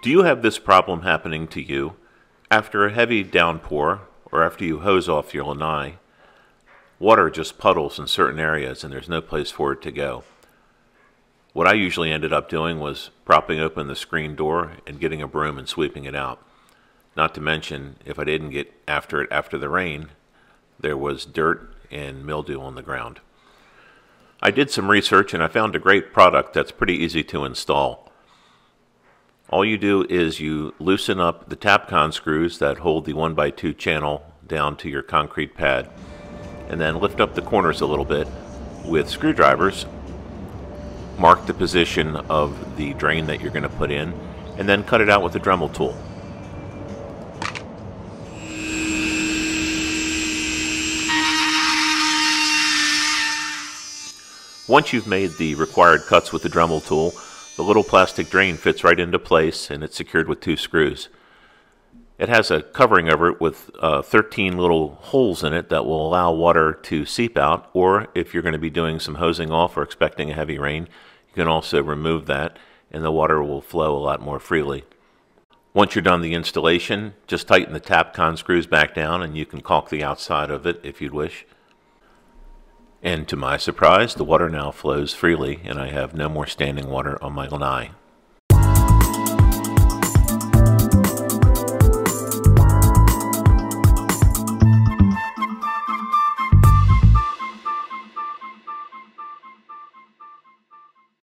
Do you have this problem happening to you? After a heavy downpour, or after you hose off your lanai, water just puddles in certain areas and there's no place for it to go. What I usually ended up doing was propping open the screen door and getting a broom and sweeping it out. Not to mention, if I didn't get after it after the rain, there was dirt and mildew on the ground. I did some research and I found a great product that's pretty easy to install. All you do is you loosen up the Tapcon screws that hold the 1x2 channel down to your concrete pad, and then lift up the corners a little bit with screwdrivers. Mark the position of the drain that you're going to put in, and then cut it out with a Dremel tool. Once you've made the required cuts with the Dremel tool, the little plastic drain fits right into place and it's secured with 2 screws. It has a covering over it with 13 little holes in it that will allow water to seep out, or if you're going to be doing some hosing off or expecting a heavy rain, you can also remove that and the water will flow a lot more freely. Once you're done the installation, just tighten the Tapcon screws back down and you can caulk the outside of it if you'd wish. And to my surprise, the water now flows freely and I have no more standing water on my lanai.